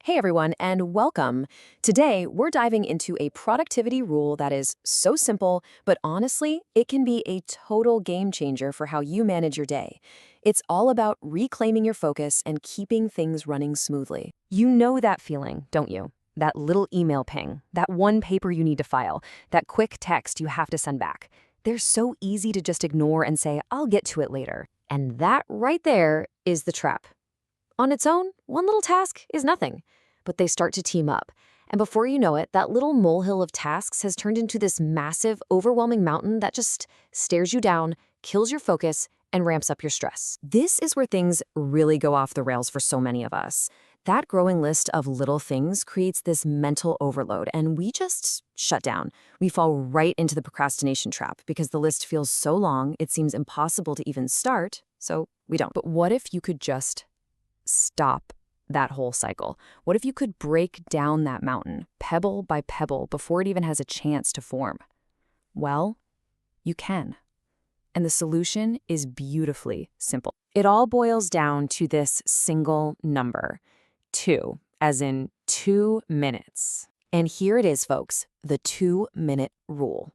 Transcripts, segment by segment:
Hey everyone, and welcome. Today, we're diving into a productivity rule that is so simple, but honestly, it can be a total game changer for how you manage your day. It's all about reclaiming your focus and keeping things running smoothly. You know that feeling, don't you? That little email ping, that one paper you need to file, that quick text you have to send back. They're so easy to just ignore and say, I'll get to it later. And that right there is the trap. On its own, one little task is nothing, but they start to team up. And before you know it, that little molehill of tasks has turned into this massive, overwhelming mountain that just stares you down, kills your focus, and ramps up your stress. This is where things really go off the rails for so many of us. That growing list of little things creates this mental overload, and we just shut down. We fall right into the procrastination trap because the list feels so long, it seems impossible to even start, so we don't. But what if you could just stop that whole cycle? What if you could break down that mountain, pebble by pebble, before it even has a chance to form? Well, you can. And the solution is beautifully simple. It all boils down to this single number, 2, as in 2 minutes. And here it is, folks, the 2-minute rule.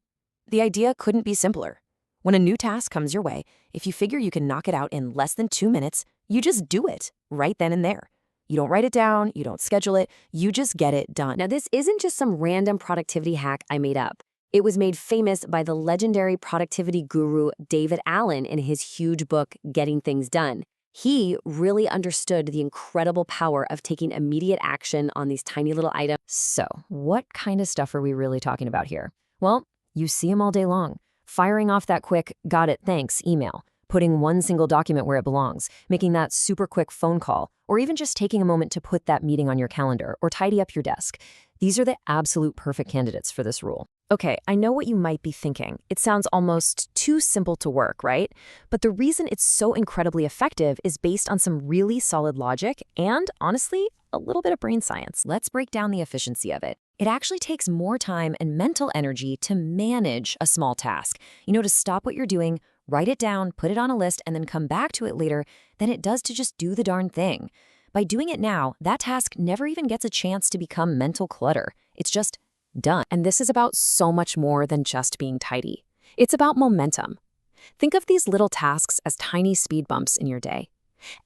The idea couldn't be simpler. When a new task comes your way, if you figure you can knock it out in less than 2 minutes, you just do it right then and there. You don't write it down, you don't schedule it, you just get it done. Now, this isn't just some random productivity hack I made up. It was made famous by the legendary productivity guru David Allen in his huge book, Getting Things Done. He really understood the incredible power of taking immediate action on these tiny little items. So, what kind of stuff are we really talking about here? Well, you see them all day long. Firing off that quick, got it, thanks email, putting one single document where it belongs, making that super quick phone call, or even just taking a moment to put that meeting on your calendar or tidy up your desk. These are the absolute perfect candidates for this rule. Okay, I know what you might be thinking. It sounds almost too simple to work, right? But the reason it's so incredibly effective is based on some really solid logic and, honestly, a little bit of brain science. Let's break down the efficiency of it. It actually takes more time and mental energy to manage a small task. To stop what you're doing, write it down, put it on a list, and then come back to it later than it does to just do the darn thing. By doing it now, that task never even gets a chance to become mental clutter. It's just done. And this is about so much more than just being tidy. It's about momentum. Think of these little tasks as tiny speed bumps in your day.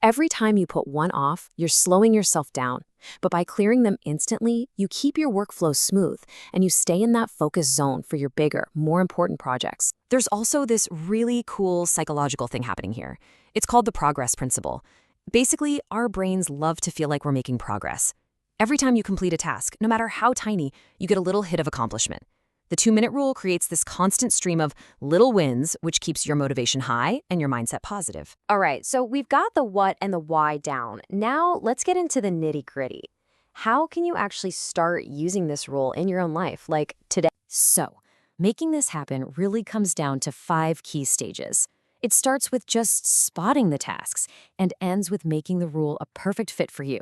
Every time you put one off, you're slowing yourself down. But by clearing them instantly, you keep your workflow smooth and you stay in that focus zone for your bigger, more important projects. There's also this really cool psychological thing happening here. It's called the progress principle. Basically, our brains love to feel like we're making progress. Every time you complete a task, no matter how tiny, you get a little hit of accomplishment. The 2-minute rule creates this constant stream of little wins, which keeps your motivation high and your mindset positive. All right, so we've got the what and the why down. Now let's get into the nitty-gritty. How can you actually start using this rule in your own life, like today? So, making this happen really comes down to 5 key stages. It starts with just spotting the tasks and ends with making the rule a perfect fit for you.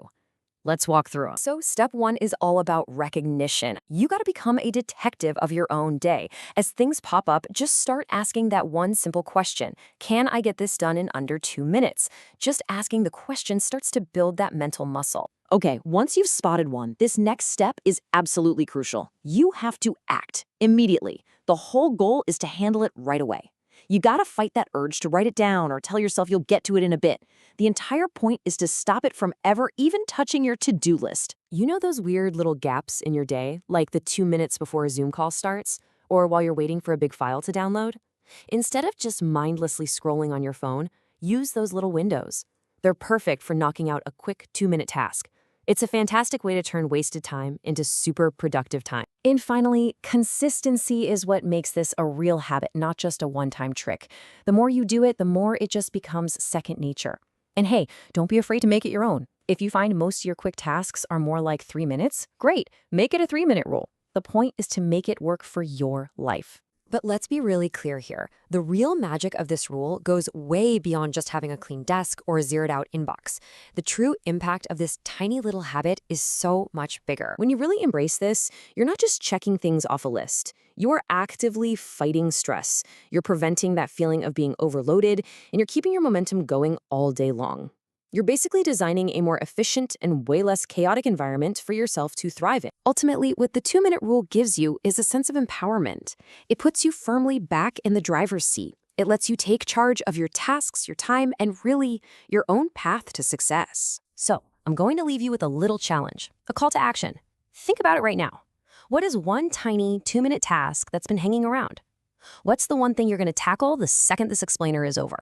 Let's walk through them. So step 1 is all about recognition. You got to become a detective of your own day. As things pop up, just start asking that one simple question. Can I get this done in under 2 minutes? Just asking the question starts to build that mental muscle. Okay, once you've spotted one, this next step is absolutely crucial. You have to act immediately. The whole goal is to handle it right away. You gotta fight that urge to write it down or tell yourself you'll get to it in a bit. The entire point is to stop it from ever even touching your to-do list. You know those weird little gaps in your day, like the 2 minutes before a Zoom call starts, or while you're waiting for a big file to download? Instead of just mindlessly scrolling on your phone, use those little windows. They're perfect for knocking out a quick 2-minute task. It's a fantastic way to turn wasted time into super productive time. And finally, consistency is what makes this a real habit, not just a one-time trick. The more you do it, the more it just becomes second nature. And hey, don't be afraid to make it your own. If you find most of your quick tasks are more like 3 minutes, great, make it a 3-minute rule. The point is to make it work for your life. But let's be really clear here. The real magic of this rule goes way beyond just having a clean desk or a zeroed-out inbox. The true impact of this tiny little habit is so much bigger. When you really embrace this, you're not just checking things off a list. You're actively fighting stress. You're preventing that feeling of being overloaded, and you're keeping your momentum going all day long. You're basically designing a more efficient and way less chaotic environment for yourself to thrive in. Ultimately, what the 2-minute rule gives you is a sense of empowerment. It puts you firmly back in the driver's seat. It lets you take charge of your tasks, your time, and really your own path to success. So, I'm going to leave you with a little challenge, a call to action. Think about it right now. What is one tiny 2-minute task that's been hanging around? What's the one thing you're going to tackle the second this explainer is over?